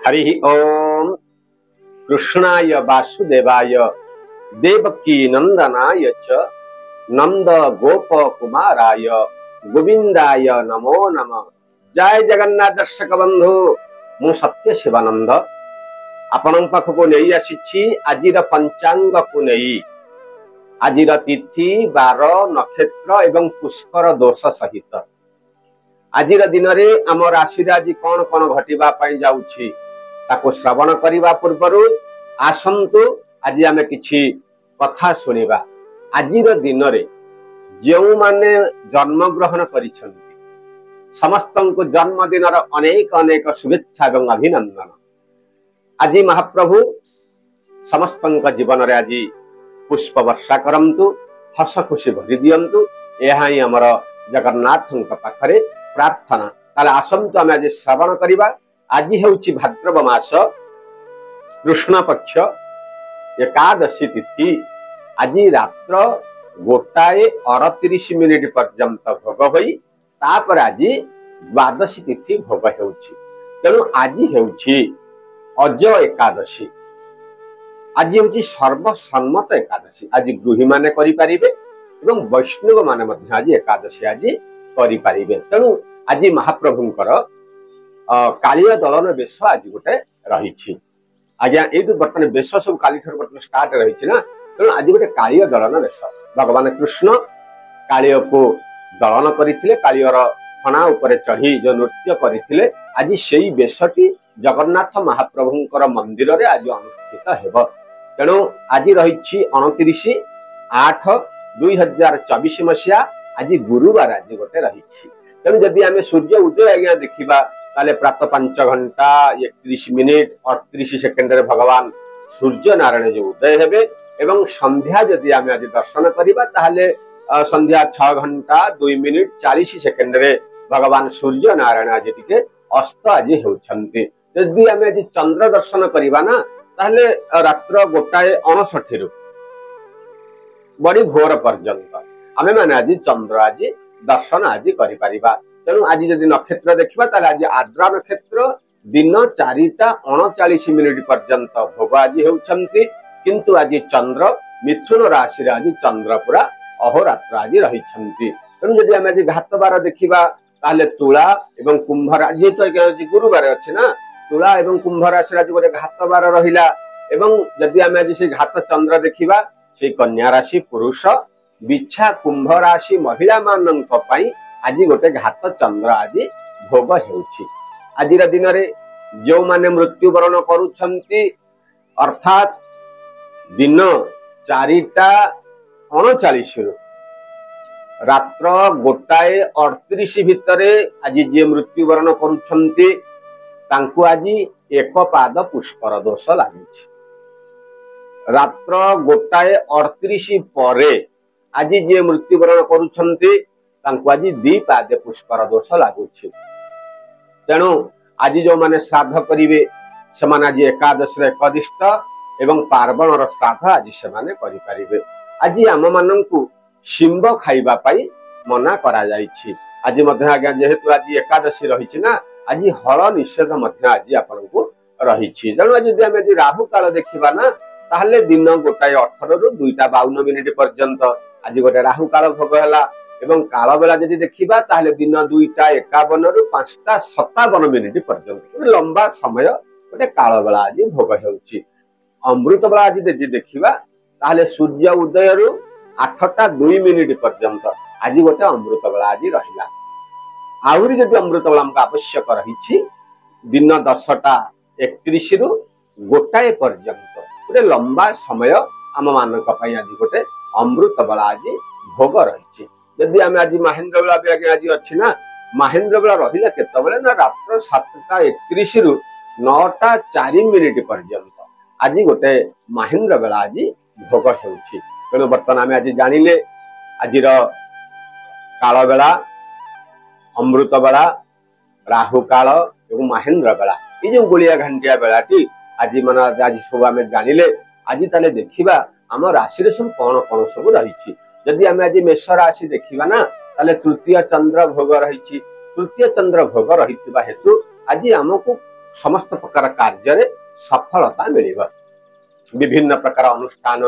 हरि ओम कृष्णाय वासुदेवाय देवकी नंदनाय च नंद गोप कुमाराय गोविंदाय नमो नमः। जय जगन्नाथ दर्शक बंधु मु सत्य शिवानंद आपण पाखक नहीं आसी आज पंचांग को नहीं आज तिथि बार नक्षत्र एवं पुष्कर दोष सहित आज दिन में आम राशि आज कौन कौन घटवा जाऊँगी ताको श्रवण करने पूर्वर आसतु आज आम कि कथा शुणा। आज दिन में जो माने जन्म ग्रहण कर समस्त को जन्मदिन अनेक अनेक शुभेच्छा और अभिनंदन। आज महाप्रभु समस्त जीवन में आज पुष्प वर्षा करंतु, हस खुशी भरी दियंतु, यह ही आमर जगन्नाथ पाखरे प्रार्थना। ताले आसंतु आम आज श्रवण करवा। आज हेउची भाद्रव मास कृष्ण पक्ष एकादशी तिथि। आज रात्र 1:38 पर्यंत भोग होई तापर आज द्वादशी तिथि भोग हेउची। तेणु आज हेउची अज एकादशी। आज हेउची सर्वसम्मत एकादशी। आज गृही माने करि परिबे एवं वैष्णव माने मध्य आज एकादशी आज करि परिबे। तेणु आज महाप्रभुंकर कालिया दलन बेश आज गोटे रही। आज्ञा ये बर्तमान बेश सब काली बर्तमान स्टार्ट रही ना। तेणु आज गोटे कालिया दलन बेश भगवान कृष्ण कालिया को दलन करते कालियर फणा उपर चढ़ी जो नृत्य करते आज से बेशटी जगन्नाथ महाप्रभुंकर मंदिर रे आज अनुष्ठित हेब। तेणु आज रही 29/8/2024 मसीहा आज गुरुवार आज गोटे रही। तेणु जदि आम सूर्य उदय आज्ञा देखा ताले प्रातः 5:31 भगवान सूर्य नारायण जो उदय हेबे एवं संध्या जदि आम आज दर्शन करवा ताले संध्या 6:02:40 भगवान सूर्य नारायण आज टिके अस्त आज होउछन्ति। जदि आम आज चंद्र दर्शन करवा ना ताले रात्र 1:59 बड़ी भोर पर्यंत आमे माने आज चंद्र आज दर्शन आज करि परिबा। तेणु आज जदि नक्षत्र देखा ताले आज आद्रा नक्षत्र दिन 4:39 पर्यंत भोग आज होउछन्ति। किंतु आज चंद्र मिथुन राशि रे आज चंद्र पूरा अहोरात्र आज रही। तेणु जदि आम आज घात बार देखा ताले तुला एवं कुंभ राशि तो गुरुवार अच्छे ना। तुला एवं कुंभ राशि आज गोटे घात बार रहिला। एवं जदि आम आज से घात चंद्र देखा से कन्या राशि पुरुष बिछा कुंभ राशि महिला मान आज गोटे घात चंद्र आज भोग हेउछि। आज दिन में जो माने मृत्युवरण करुछन्ति अर्थात दिन 4:39 रात्र 1:38 भितरे आज जे मृत्युवरण करुछन्ति तांकु आज एक पाद पुष्कर दोष लागिछि। रात्र 1:38 परे आज जे मृत्युवरण करुछन्ति तांकु आज 2 पाद पुष्कर दोष लागुछि। तेणु आज जो माने श्राद्ध करिवे समान आज एकादशी एकदिष्ट एवं पार्वणर श्राद्ध आज सेमाने करि परिबे। आज आम माननकु शिंब खाइबा पाई मना करा जाइछि। आज मध्य आज्ञा जेहेतु आज एकादशी रही ना आज हल निषेध मध्य आज आपनकु रही। तेणु आज यदि आम राहु काल देखा ना ताहले दिन 1:18 ରୁ 2:52 पर्यंत आज गोटे राहु काल भोग है। एवं काल बेला जदि देखा ताहले दिन 2:51 ରୁ 5:57 पर्यंत गोटे लंबा समय गोटे काल बेला आज भोग होउछि। अमृत बेला आज देखा ताहले सूर्य उदय रु 8:02 पर्यंत आज गोटे अमृत बेला आज रहिला। आहुरी जदि अमृत बेला हमको आवश्यक रही दिन 10:31 ରୁ 1 पर्यंत गोटे लंबा समय आम मानक आज गोटे अमृत बेला आज भोग रही। जदि आम आज महेंद्र बेला भी आज अच्छी ना महेंद्र बेला रहा केतबेले ना रात्र 7:31 ରୁ 9:04 पर्यंत आज गोटे महेंद्र बेला आज भोग होउछि। तेणु बर्तमान आम आज जानिले आज काल बेला अमृत बेला राहु काल और महेंद्र बेला ये जो गोलिया घंटिया बेलाटी आज मान आज सब आम जानिले। आज ताले देखिबा आम राशि रे सब कौन कौन सब रही। जदि आम आज मेष राशि देखिबा ना ताले तृतीय चंद्र भोग रही। तृतीय चंद्र भोग रही हेतु आज आमको समस्त प्रकार कार्य सफलता मिलिब विभिन्न प्रकार अनुष्ठान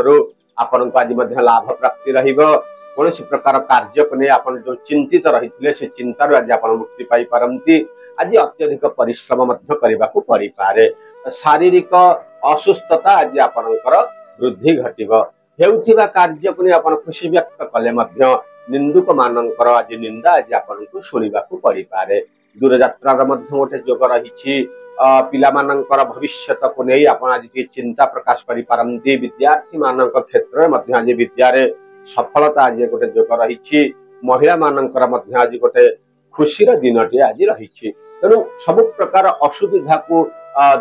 आपण आज लाभ प्राप्ति रहिबो कौन प्रकार कार्य को नहीं आप जो चिंतित रही से चिंतार आज आप मुक्ति पाई पारंती आज अत्यधिक परिश्रम करने को पड़ पारे शारीरिक असुस्थता आज आपणकर वृद्धि घटिब हेउथिबा कार्य को नहीं आप खुशी व्यक्त कले निंदुक मानकर आज निंदा आज आपको शुणा पड़ पारे दूर यात्रार गोटे जोग रही पिला मानकर भविष्य को नहीं आप आज चिंता प्रकाश करि पारंती विद्यार्थी मानक क्षेत्र में आज विद्यारे सफलता आज गोटे जोग रही महिला मानकर आज गोटे खुशीर दिनटी आज रही तेणु सब प्रकार असुविधा को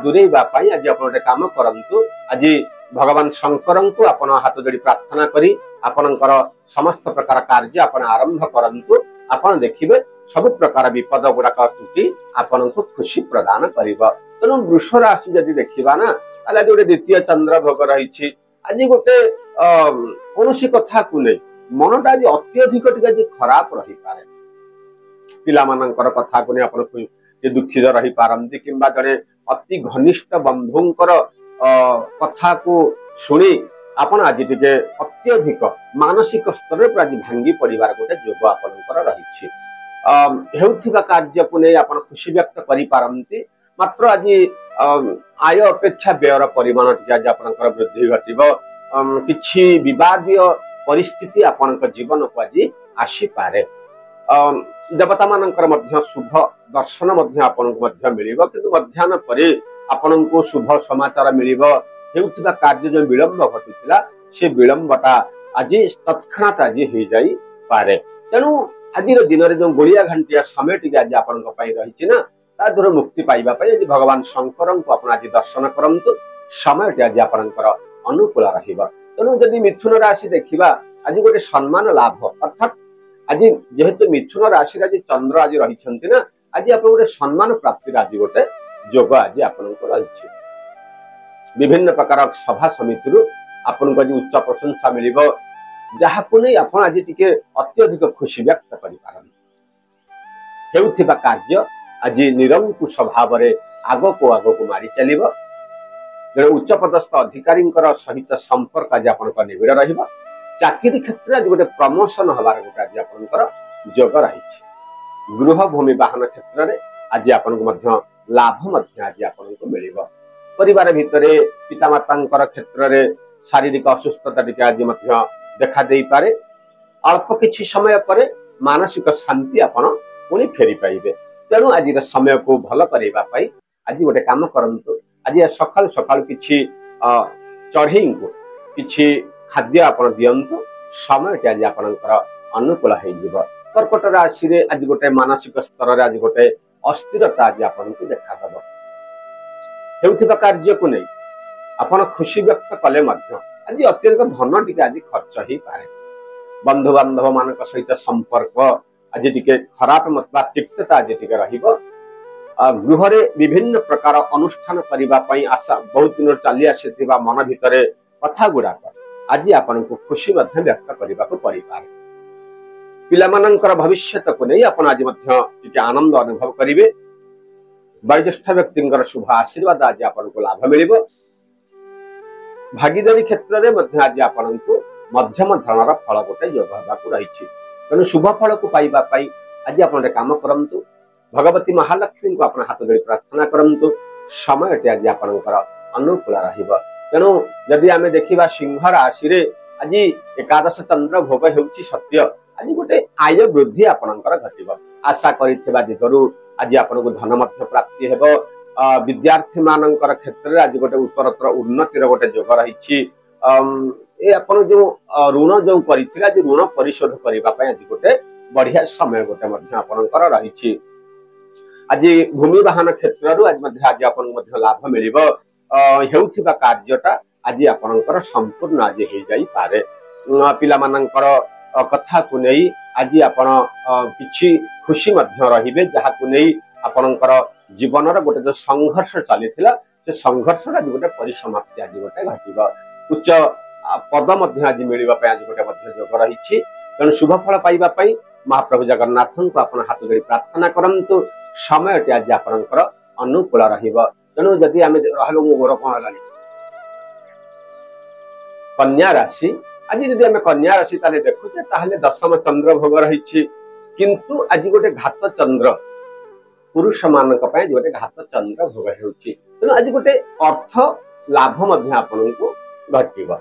दूरेबा आज आप गोटे काम करंतु आज भगवान शंकर को आपण हाथ जोड़ी प्रार्थना करी आपणकर समस्त प्रकार कार्य आपण आरंभ करंतु आपण देखिबे सब प्रकार विपद गुड़ाक टूटी आपण को खुशी प्रदान करिब तेणु वृष राशि जदि देखिबा ना आज गोटे द्वितीय चंद्र भोग रही आज गोटे कौन कथा को नहीं मनटा आज अत्यधिक टी खराब रही पारे पिला मानकर कथा को नहीं आप दुखित रही पारंती किंबा जड़े अति घनिष्ठ बंधुंकर कथा को शुणी आपण आज टे अत्यधिक मानसिक स्तर पर आज भांगी पड़ार गोटे जोग आपणकर रही हेउथिबा कार्य को नहीं आप खुशी व्यक्त करि पारंती मात्र आज आय अपेक्षा व्ययर परिमाण आज आपणकर वृद्धि घटिब किछि विवादीय परिस्थिति आपण जीवन को आज आसी पारे देवता मानकर मध्य शुभ दर्शन मध्य आपण को मिलिब किंतु मध्याह्न परे आपण को शुभ समाचार मिलिब हेउथिबा कार्य जो विलंब घटुला से विलंबटा आज तत्क्षणात आज हो जाई पारे तेणु आज दिन में जो गोलिया घंटिया समय टी आज आपण रही ना ता दूर मुक्ति पाइबा आज भगवान शंकर को आप आज दर्शन करंतु समय टी आज आपणकर अनुकूल रहिबा तेणु जदि मिथुन राशि देखिबा आज गोटे सम्मान लाभ अर्थात आज जेहेतु मिथुन राशि आज चंद्र आज रही ना आज आप गोटे सम्मान प्राप्ति आज गोटे जोग आज आपको रही विभिन्न प्रकार सभा समिति आपको आज उच्च प्रशंसा मिलिब जहाँ को नहीं आप आज टिके अत्यधिक खुशी व्यक्त करुवा कार्य आज निरंकुश भाव आग को मारी चलो जड़े उच्च पदस्थ अधिकारी सहित संपर्क आज आप निबिड़ रहा चाकरी क्षेत्र आज गोटे प्रमोशन हबार गोटे आज आपंकर जोग रही गृह भूमि वाहन क्षेत्र में आज आपको लाभ आज आपको मिल परिवार भितर पितामाता क्षेत्र में शारीरिक असुस्थता टी आज देखा दे पारे अल्प किछि समय पर मानसिक शांति आपण पुणी फेरी पाइबे तेणु आज समय को भल करने आज गोटे काम करंतु आज सकाल सकाल किछि चढ़ई को किछि खाद्य आपण दियंतु समय आज आपणकर अनुकूल हो कर्कट राशि रे आज गोटे मानसिक स्तर रे आज गोटे अस्थिरता आज आपको देखा दब हेउथिबा कार्य को नहीं आपण खुशी व्यक्त कले आज अत्यधिक धन टी आज खर्च हो पाए बंधु बांधव मान सहित संपर्क आज टी खराब मतलब तिक्तता आज टी गृह विभिन्न प्रकार अनुष्ठान करने आशा बहुत दिन चली आसी मन भितर कथा गुड़ाक आज आपन को खुशी व्यक्त करने को पड़ पाए पिला भविष्य को नहीं आप आज टी आनंद अनुभव करेंगे वयोज्येष्ठ व्यक्ति शुभ आशीर्वाद आज आपको लाभ मिल भागीदारी क्षेत्र में आज आपको मध्यम धरण फल गोटे जोग होगा रही तेणु शुभ फल को पाइबा आज आप काम करंतु भगवती महालक्ष्मी को आप हाथ जोड़ी प्रार्थना करंतु समय आज आपणकर अनुकूल रहिब तेणु जदि आम देखा सिंह राशि रे आज एकादश चंद्र भोग होउछि सत्य आज गोटे आय वृद्धि आपणकर घटिब आशा करिथिबा दिगरु आज आपको धन प्राप्ति हेबो विद्यार्थी मानकर क्षेत्र में आज गोटे उत्तरोत्तर उन्नतिर गोटे जोग रही आपण जो ऋण जो करथिले आज ऋण परिशोध करने आज गोटे बढ़िया समय गोटे आपणकर रही आज भूमि वाहन क्षेत्र आज आपको लाभ मिल हेउथिबा कार्यटा आज आपणकर संपूर्ण आज हो जाई पारे पिला मानकर कथा को नहीं आज आपण किछि खुशी रहिबे जहाँ को नहीं आपणकर जीवन गोटे जो संघर्ष चली से संघर्ष आज गोटे परिसमाप्ति आज गोटे घटिब उच्च पद आज मिलवा आज गोटे जोग रही तेणु शुभ फल पाइबा महाप्रभु जगन्नाथ को आप हाथ जोड़ी प्रार्थना करंतु समय आज आपणकर अनुकूल रहिब तेणु जदि आम रहलु मोर कौन है कन्या राशि आज जदि आम कन्या राशि ताले देखुचे ताहले दशम चंद्र भोग रही किंतु आज गोटे घात चंद्र पुरुष मान गोटे घात चंद्र भोग हो आज गोटे अर्थ लाभ आपण को घटव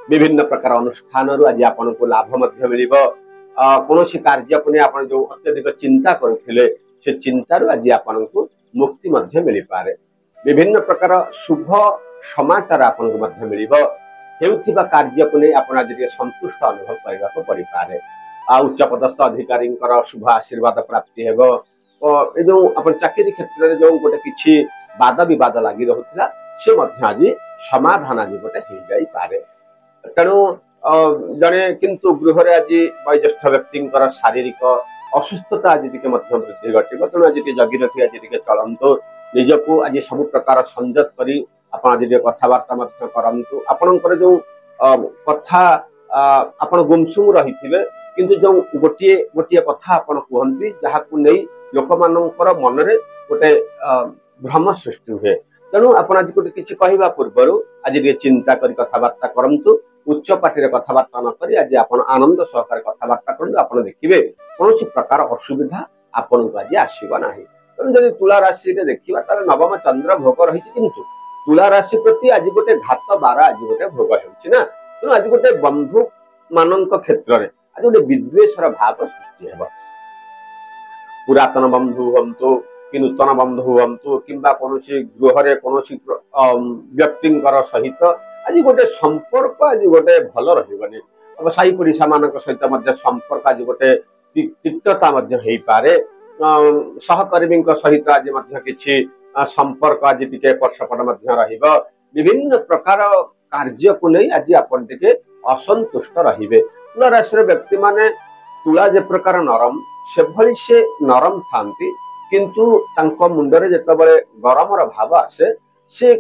विभिन्न प्रकार अनुष्ठान आज आपण को लाभ मिल कौन कार्य को नहीं आप जो अत्यधिक चिंता करुले से चिंतार आज आपण को मुक्ति मिल पारे विभिन्न प्रकार शुभ समाचार आपण को मिल हेउथिबा कार्य को नहीं आप आज संतुष्ट अनुभव करने पड़ पारे उच्च पदस्थ अधिकारी शुभ आशीर्वाद प्राप्ति हेब ये जो अपन चाकरी क्षेत्र में जो गोटे किसी वाद विवाद लगी रहा से आज समाधान आज गोटे हो जाई पारे तेणु जड़े किंतु गृह आज वयोज्येष्ठ व्यक्ति शारीरिक असुस्थता आज टी वृद्धि घटव तेणु आज जगि रखी आज चलतु निजक आज सब प्रकार संजत कर आज कथबार्ता करतु आपणकर जो कथा आपण गुमसुम रही किंतु जो गोटे गोटे कथा आपण कहती जहाँ नहीं लोक मानकर मन में गोटे भ्रम सृष्टि हुए तेणु आप आज गोटे किसी कहवा पूर्व आज चिंता कर कथबार्ता करतु उच्च पार्टी कथबार्ता नक आज आप आनंद सहकार कथबार्ता करूँ आप देखिए कौन प्रकार असुविधा आपन को आज आसना तेणु जब तुला राशि देखा तार नवम चंद्र भोग रही किंतु तुला राशि प्रति आज गोटे घात बार आज गोटे भोग होना तेणु आज गोटे बंधु मान क्षेत्र में आज गोटे विद्वेषर भाव सृष्टि हो पुरातन बंधु हूँ कि नूतन बंधु हूँ कि कौन गृह कौन व्यक्ति सहित आज गोटे संपर्क आज गोटे भल रही साई पड़िशा मान सहित संपर्क आज गोटे तिक्तता हो पारे सहकर्मी सहित आज किसी संपर्क आज टे पक्षपट विभिन्न प्रकार कार्य को नहीं आज आपण टे असंतुष्ट रे तुला राशि व्यक्ति माने तुला जे प्रकार नरम से भली से नरम थांती किंतु तांको मुंडरे जेतबेले गरमर भाव आसे से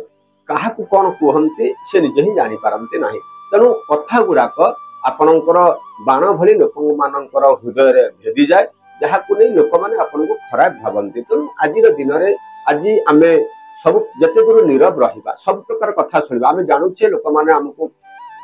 काहा को कौन कहते से निजे ही जानी पारंती नाही तेणु कथा गुड़ाक आपणकर बाण भली लोक मानकर हृदय रे भेदी जाए जहाँ को नहीं लोक मैंने आपन को खराब भावती तेणु आज दिन में आज आम सब जिते दूर नीरव रहा सब प्रकार कथा शुणा आम जानूचे लोक मैंने आमको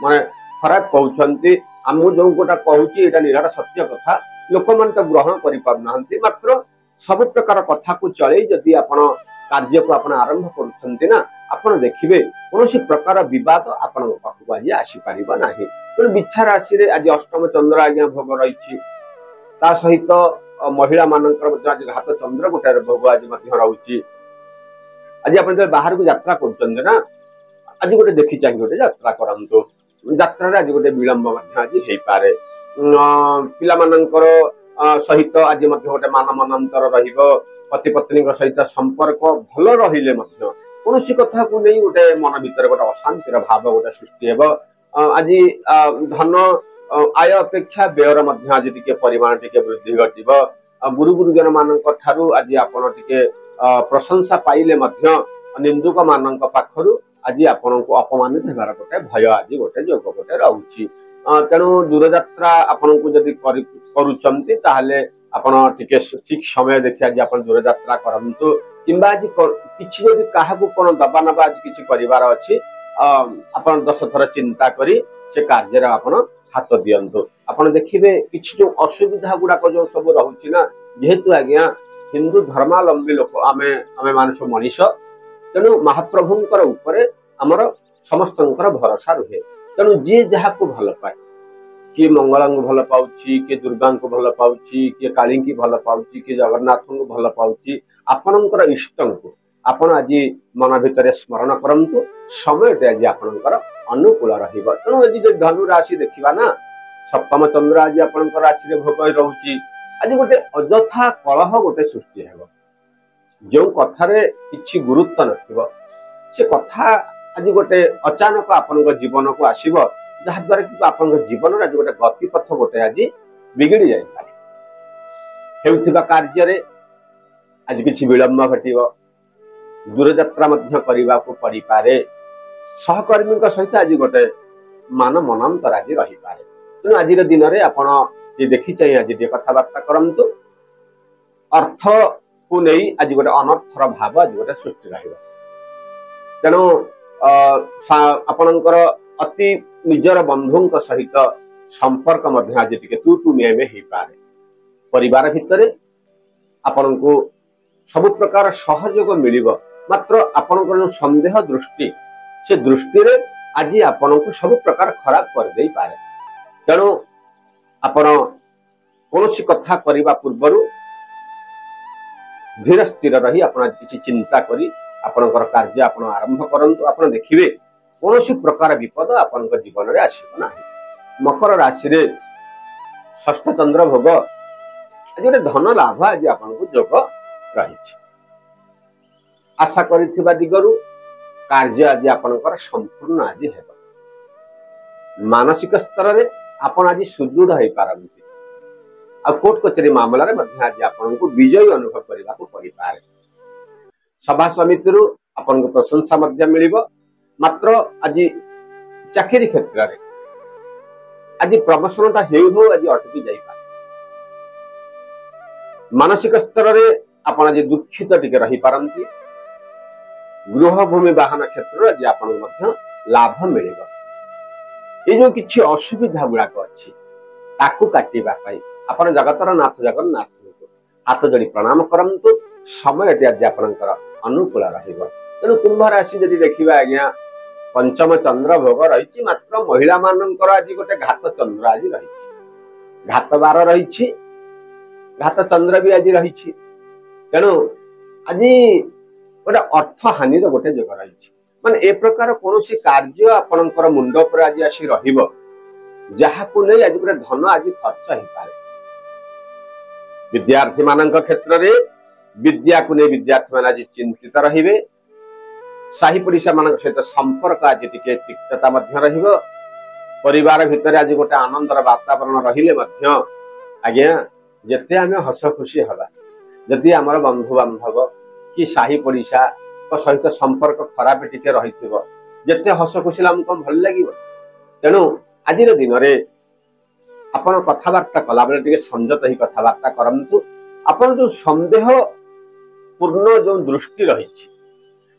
माने खराब कहते आम जो गोटा कहूँ निराट सत्य कथा लोक मैंने तो ग्रहण कर मात्र सब प्रकार कथा को चले जदि आपण कार्य को आपण आरंभ करुछंती ना आपण देखिबे कौन प्रकार विवाद आपण पाखु आज आसीपार ना तेणु बिछा राशि आज अष्टम चंद्र आज्ञा भोग रही सहित महिला मानकर आज घात चंद्र गोटे भोग आज रही आज आप बाहर को यात्रा कर आज गोटे देखी चाहिए गोटे यात्रा करतु यात्रा आज गोटे विलंब आज हो पारे पिला मानकर सहित आज गोटे मान मनांतर पति पत्नी सहित संपर्क भल रहिले कौन कथा को नहीं गोटे मन भीतर गोटे अशांतिर भाव गोटे सृष्टि हेब आज धन आय अपेक्षा व्ययर आज टे परिमाण टे वृद्धि घटव गुरु गुरुजन मान आज आपण टे प्रशंसा पाइले निंदुक मान पाखर आज आपण को अपमानित होगार गोटे भय आज गोटे जोग गोटे रही तेणु दूरयात्रा आपण को जदि करुचंती ताहले आपण टिके ठीक समय देखि आज आपण दूरयात्रा करंतु किंबा आज किछि जदि काहाकू कोन दबा नबा आज किछि परिवार अछि आपण 10 थर चिंता करी से कार्य रे आपण हाथ दियंतु आपण देखिबे किछि जो असुविधा गुडा को जो सब रहउछि ना जेहेतु आज्ञा हिंदू धर्मावलंबी लोक आमे आमे मानस मनीष तेणु महाप्रभुंकर उपरे हमर समस्तंकर भरोसा रुहे तेणु जी जहाँ को भल पाए किए मंगला को भल पाउछि किए दुर्गा को भल पाउछि किए काली की भल पाउछि किए जगन्नाथ को भल पाउछि आपणकर इष्ट को आपण आज मन भितर स्मरण करंतु समय आज आपणकर अनुकूल रहिबो तेणु आज धनु राशि देखिबा ना सप्तम चंद्र आज आपणकर राशि रे भोग रहुछि आज गोटे अजथा कलह गोटे सृष्टि हेबो जो कथारे किछि गुरुत्व नथिबो से कथा आज गोटे अचानक आपण जीवन को आसब जहाँ द्वारा कि आपण जीवन आज गोटे गतिपथ गोटे आज बिगड़ी जाए कार्य आज किसी विलंब घटव दूरयात्रा करने को पड़ पारे सहकर्मी सहित आज गोटे मान मनांतर आज रही पारे तेणु आज दिन में आपण देखी चाहिए आज कथबार्ता करंतु अर्थ को नहीं आज गोटे अनर्थर भाव आज गोटे सृष्टि रहा ତେଣୁ ଆପଣଙ୍କର ଅତି ନିଜର ବନ୍ଧୁଙ୍କ ସହିତ ସମ୍ପର୍କ ମଧ୍ୟ ଆଜି ଟିକେ ତୁ ତୁ ମେ ହେଇପାରେ। ପରିବାର ଭିତରେ ଆପଣଙ୍କୁ ସବୁ ପ୍ରକାର ସହଯୋଗ ମିଳିବ, ମାତ୍ର ଆପଣଙ୍କର ଯେଉଁ ସନ୍ଦେହ ଦୃଷ୍ଟି, ସେ ଦୃଷ୍ଟିରେ ଆଜି ଆପଣଙ୍କୁ ସବୁ ପ୍ରକାର ଖରାପ କରିଦେଇପାରେ। ତେଣୁ ଆପଣ କୌଣସି କଥା କରିବା ପୂର୍ବରୁ ଧୀର ସ୍ଥିର ରହି ଆପଣ କିଛି ଚିନ୍ତା କରି ଆପଣଙ୍କର କାର୍ଯ୍ୟ ଆପଣ ଆରମ୍ଭ କରନ୍ତୁ। ଆପଣ ଦେଖିବେ କୌଣସି ପ୍ରକାର ବିପଦ ଆପଣଙ୍କ ଜୀବନରେ ଆସିବ ନାହିଁ। ମକର ରାଶିରେ ଷଷ୍ଠ ଚନ୍ଦ୍ର ଭୋଗ, ଆଜି ଗୋଟେ ଧନ ଲାଭ ଆଜି ଆପଣଙ୍କୁ ଯୋଗ ରହିଛି। ଆଶା କରିଥିବା ଦିଗରୁ କାର୍ଯ୍ୟ ଆଜି ଆପଣଙ୍କର ସମ୍ପୂର୍ଣ୍ଣ ଆଜି ହେବ। ମାନସିକ ସ୍ତରରେ ଆପଣ ଆଜି ସୁଦୃଢ ହେଇପାରନ୍ତି। ଆଉ କୋର୍ଟ କଚେରୀ ମାମଲାରେ ମଧ୍ୟ ଆଜି ଆପଣଙ୍କୁ ବିଜୟୀ ଅନୁଭବ କରିବାକୁ ପଡିପାରେ। ସଭା ସମିତିରୁ ଆପଣଙ୍କୁ ପ୍ରଶଂସା ମଧ୍ୟ ମିଳିବ, ମାତ୍ର ଆଜି ଚାକିରି କ୍ଷେତ୍ରରେ ଆଜି ପ୍ରମୋଶନଟା ହେଉ ହେଉ ଆଜି ଅଟକି ଯାଇପାରେ। ମାନସିକ ସ୍ତରରେ ଆପଣ ଆଜି ଦୁଃଖିତ ଟିକେ ରହିପାରନ୍ତି। ଗୃହ ଭୂମି ବାହନ କ୍ଷେତ୍ରରେ ଆଜି ଆପଣଙ୍କୁ ମଧ୍ୟ ଲାଭ ମିଳିବ। ଏ ଯୋଉ କିଛି ଅସୁବିଧା ଗୁଡାକ ଅଛି ତାକୁ କାଟିବା ପାଇଁ ଆପଣ ଜଗତର ନାଥ ଜଗନ୍ନାଥଙ୍କୁ ହାତ ଯୋଡି ପ୍ରଣାମ କରନ୍ତୁ। ସମୟଟି ଆଜି ଆପଣଙ୍କର ଅନୁକୂଳ ରହିବ। ତେଣୁ କୁମ୍ଭ ରାଶି ଯଦି ଦେଖିବା ଆଜ୍ଞା, ପଞ୍ଚମ ଚନ୍ଦ୍ର ଭୋଗ ରହିଛି, ମାତ୍ର ମହିଳା ମାନଙ୍କର ଆଜି ଗୋଟେ ଘାତ ଚନ୍ଦ୍ର ଆଜି ରହିଛି, ଘାତ ବାର ରହିଛି, ଘାତ ଚନ୍ଦ୍ର ବି ଆଜି ରହିଛି। ତେଣୁ ଆଜି ଗୋଟେ ଅର୍ଥ ହାନିର ଗୋଟେ ଯୋଗ ରହିଛି। ମାନେ ଏ ପ୍ରକାର କୌଣସି କାର୍ଯ୍ୟ ଆପଣଙ୍କର ମୁଣ୍ଡ ଉପରେ ଆଜି ଆସି ରହିବ, ଯାହାକୁ ନେଇ ଆଜି ଗୋଟେ ଧନ ଆଜି ଖର୍ଚ୍ଚ ହେଇପାରେ। ବିଦ୍ୟାର୍ଥୀ ମାନଙ୍କ କ୍ଷେତ୍ରରେ ବିଦ୍ୟାକୁ ନେଇ ବିଦ୍ୟାର୍ଥୀ ମାନେ ଆଜି ଚିନ୍ତିତ ରହିବେ। ସାହି ପଡିଶା ମାନଙ୍କ ସହିତ ସମ୍ପର୍କ ଆଜି ଟିକେ ତିକ୍ତତା ମଧ୍ୟ ରହିବ। ପରିବାର ଭିତରେ ଆଜି ଗୋଟେ ଆନନ୍ଦର ବାତାବରଣ ରହିଲେ ମଧ୍ୟ ଆଜ୍ଞା, ଯେତେ ଆମେ ହସ ଖୁସି ହେବା, ଯଦି ଆମର ବନ୍ଧୁ ବାନ୍ଧବ କି ସାହି ପଡିଶାଙ୍କ ସହିତ ସମ୍ପର୍କ ଖରାପ ଟିକେ ରହିଥିବ, ଯେତେ ହସ ଖୁସି ଆମକୁ ଭଲ ଲାଗିବ। ତେଣୁ ଆଜିର ଦିନରେ ଆପଣ କଥାବାର୍ତ୍ତା କଲାବେଳେ ଟିକେ ସଂଯତ ହେଇ କଥାବାର୍ତ୍ତା କରନ୍ତୁ। ଆପଣ ଯୋଉ ସନ୍ଦେହ ପୂର୍ଣ୍ଣ ଯୋଉ ଦୃଷ୍ଟି ରହିଛି,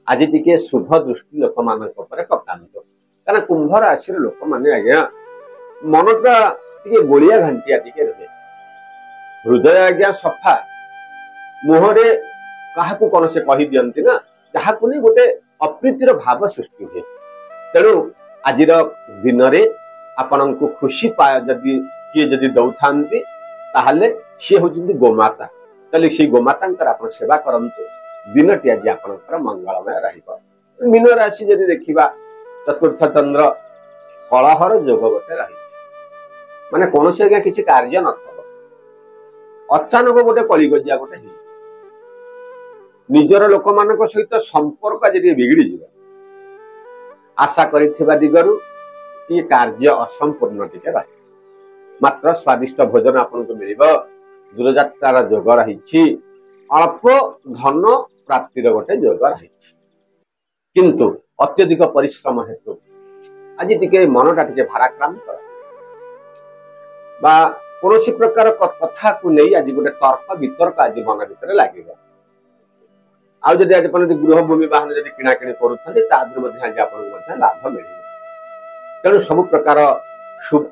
ଆଜି ଟିକେ ଶୁଭ ଦୃଷ୍ଟି ଲୋକମାନଙ୍କ ଉପରେ ପକାନ୍ତୁ। କାରଣ କୁମ୍ଭ ରାଶିର ଲୋକମାନେ ଆଜ୍ଞା ମନଟା ଟିକେ ଗୋଳିଆ ଘାଣ୍ଟିଆ ଟିକେ ରୁହେ, ହୃଦୟ ଆଜ୍ଞା ସଫା, ମୁହଁରେ କାହାକୁ କଣ ସେ କହିଦିଅନ୍ତି ନା, ଯାହାକୁ ନେଇ ଗୋଟେ ଅପ୍ରୀତିର ଭାବ ସୃଷ୍ଟି ହୁଏ। ତେଣୁ ଆଜିର ଦିନରେ ଆପଣଙ୍କୁ ଖୁସି ଯଦି କିଏ ଯଦି ଦଉଥାନ୍ତି, ତାହେଲେ ସିଏ ହଉଛନ୍ତି ଗୋମାତା। ତାହେଲେ ସେଇ ଗୋମାତାଙ୍କର ଆପଣ ସେବା କରନ୍ତୁ। ଦିନଟି ଆଜି ଆପଣଙ୍କର ମଙ୍ଗଳମୟ ରହିବ। ମୀନ ରାଶି ଯଦି ଦେଖିବା, ଚତୁର୍ଥ ଚନ୍ଦ୍ର କଳହର ଯୋଗ ଗୋଟେ ରହିଛି, ମାନେ କୌଣସି ଆଜ୍ଞା କିଛି କାର୍ଯ୍ୟ ନଥିବ, ଅଚାନକ ଗୋଟେ କଳିଗଜିଆ ଗୋଟେ ହେଇଯିବ, ନିଜର ଲୋକମାନଙ୍କ ସହିତ ସମ୍ପର୍କ ଆଜି ଟିକେ ବିଗିଡିଯିବ। ଆଶା କରିଥିବା ଦିଗରୁ ଟିକେ କାର୍ଯ୍ୟ ଅସମ୍ପୂର୍ଣ୍ଣ ଟିକେ ରହିବ, ମାତ୍ର ସ୍ୱାଦିଷ୍ଟ ଭୋଜନ ଆପଣଙ୍କୁ ମିଳିବ। ଦୂରଯାତ୍ରାର ଯୋଗ ରହିଛି, ଅଳ୍ପ ଧନ ପ୍ରାପ୍ତିର ଗୋଟେ ଯୋଗ ରହିଛି। କିନ୍ତୁ ଅତ୍ୟଧିକ ପରିଶ୍ରମ ହେତୁ ଆଜି ଟିକେ ମନଟା ଟିକେ ଭାରାକ୍ରାନ୍ତ ବା କୌଣସି ପ୍ରକାର କଥାକୁ ନେଇ ଆଜି ଗୋଟେ ତର୍କ ବିତର୍କ ଆଜି ମନ ଭିତରେ ଲାଗିବ। ଆଉ ଯଦି ଆଜି ଆପଣ ଗୃହ ଭୂମି ବାହନ ଯଦି କିଣାକିଣି କରୁଛନ୍ତି, ତା ଦେହରୁ ମଧ୍ୟ ଆଜି ଆପଣଙ୍କୁ ମଧ୍ୟ ଲାଭ ମିଳିବ। ତେଣୁ ସବୁ ପ୍ରକାର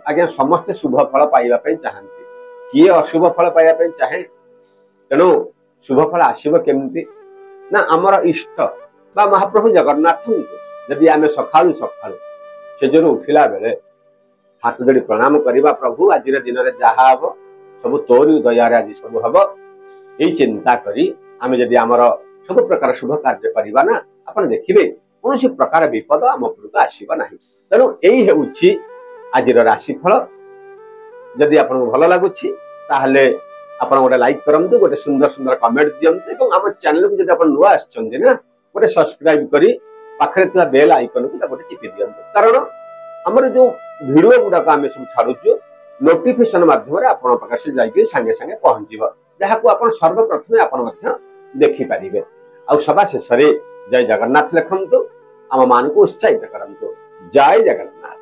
ଆଜ୍ଞା ସମସ୍ତେ ଶୁଭ ଫଳ ପାଇବା ପାଇଁ ଚାହାନ୍ତି, କିଏ ଅଶୁଭ ଫଳ ପାଇବା ପାଇଁ ଚାହେଁ। ତେଣୁ ଶୁଭ ଫଳ ଆସିବ କେମିତି ନା, ଆମର ଇଷ୍ଟ ବା ମହାପ୍ରଭୁ ଜଗନ୍ନାଥଙ୍କୁ ଯଦି ଆମେ ସକାଳୁ ସେଜରୁ ଉଠିଲା ବେଳେ ହାତ ଯୋଡି ପ୍ରଣାମ କରିବା, ପ୍ରଭୁ ଆଜିର ଦିନରେ ଯାହା ହବ ସବୁ ତୋରି ଦୟାରେ ଆଜି ସବୁ ହବ, ଏଇ ଚିନ୍ତା କରି ଆମେ ଯଦି ଆମର ସବୁ ପ୍ରକାର ଶୁଭ କାର୍ଯ୍ୟ କରିବା ନା, ଆପଣ ଦେଖିବେ କୌଣସି ପ୍ରକାର ବିପଦ ଆମ ଉପରକୁ ଆସିବ ନାହିଁ। ତେଣୁ ଏଇ ହେଉଛି ଆଜିର ରାଶିଫଳ। ଯଦି ଆପଣଙ୍କୁ ଭଲ ଲାଗୁଛି ତାହେଲେ ଆପଣ ଗୋଟେ ଲାଇକ୍ କରନ୍ତୁ, ଗୋଟେ ସୁନ୍ଦର ସୁନ୍ଦର କମେଣ୍ଟ ଦିଅନ୍ତୁ, ଏବଂ ଆମ ଚ୍ୟାନେଲକୁ ଯଦି ଆପଣ ନୂଆ ଆସିଛନ୍ତି ନା, ଗୋଟେ ସବସ୍କ୍ରାଇବ କରି ପାଖରେ ଥିବା ବେଲ ଆଇକନକୁ ଗୋଟେ ଟିପି ଦିଅନ୍ତୁ। କାରଣ ଆମର ଯୋଉ ଭିଡିଓ ଗୁଡାକ ଆମେ ସବୁ ଛାଡୁଛୁ, ନୋଟିଫିକେସନ ମାଧ୍ୟମରେ ଆପଣଙ୍କ ପାଖରେ ଯାଇକି ସାଙ୍ଗେ ସାଙ୍ଗେ ପହଞ୍ଚିବ, ଯାହାକୁ ଆପଣ ସର୍ବପ୍ରଥମେ ଆପଣ ମଧ୍ୟ ଦେଖିପାରିବେ। ଆଉ ସଭା ଶେଷରେ ଜୟ ଜଗନ୍ନାଥ ଲେଖନ୍ତୁ, ଆମ ମାନଙ୍କୁ ଉତ୍ସାହିତ କରନ୍ତୁ। ଜୟ ଜଗନ୍ନାଥ।